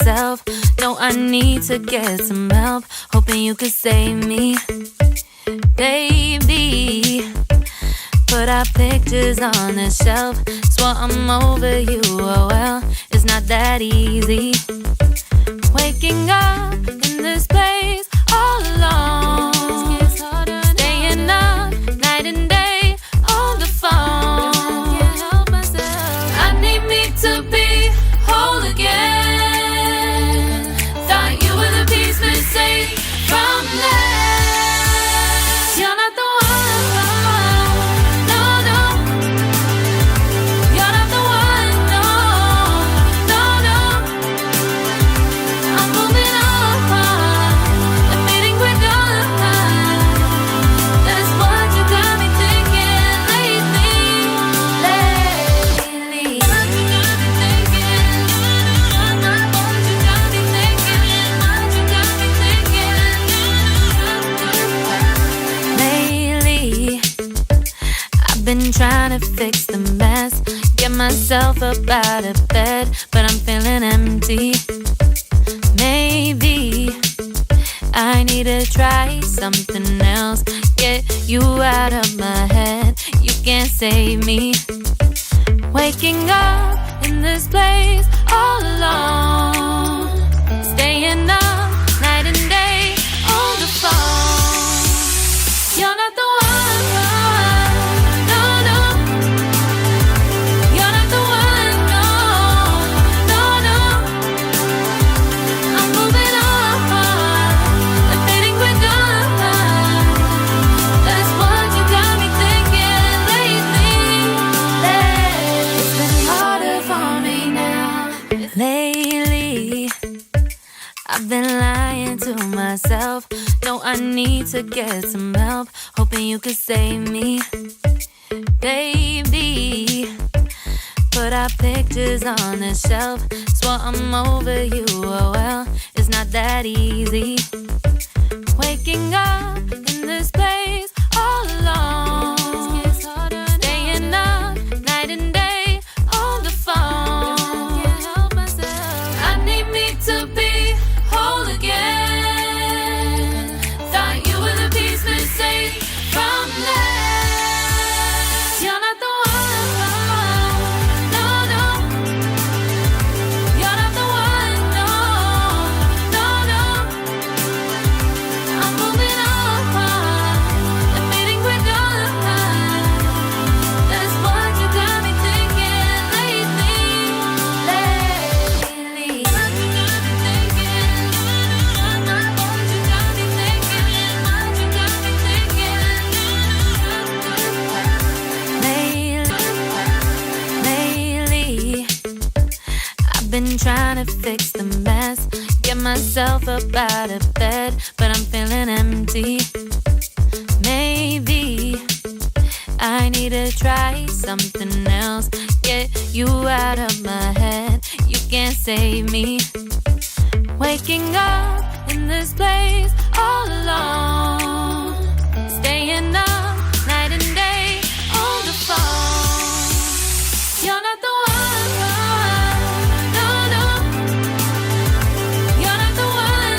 myself. No, I need to get some help. Hoping you could save me, baby. Put our pictures on the shelf. Swore I'm over you, oh well, it's not that easy. Waking up in this place all alone, staying up night and day on the phone. I can't help myself. I need me to be whole again. Thought you were the piece missing from that. You're not the one. No, no. You're not the one. No, no, no. I'm moving on and meeting with God. That's what you got me thinking lately. What you got me thinking. What you got me thinking. What you got me thinking. Lately, I've been trying to fix the mess, get myself up out of bed, but I'm feeling empty. Maybe I need to try something else. Get you out of my head, you can't save me. Waking up in this place all alone, staying up night and day on the phone. You're not the one. No, no. You're not the one. No, no, no. I'm moving on and fading with God. That's what you got me thinking lately. It's been harder for me now. Lately, I've been lying to myself. No, I need to get some help. Hoping you could save me, baby. Put our pictures on the shelf. Swore I'm over you, oh well, it's not that easy. Waking up in this place all alone, staying up night and day on the phone. I can't help myself. I need me to be whole again. Thought you were the piece missing from that. You're not the one. No, no. You're not the one. No, no, no. I'm moving on and meeting with God. That's what you got me thinking lately. What you got me thinking. What you got me thinking. What you got me thinking. Lately, I've been trying to fix the mess, get myself up out of bed, but I'm feeling empty. Maybe I need to try something else. Get you out of my head, you can't save me. Waking up in this place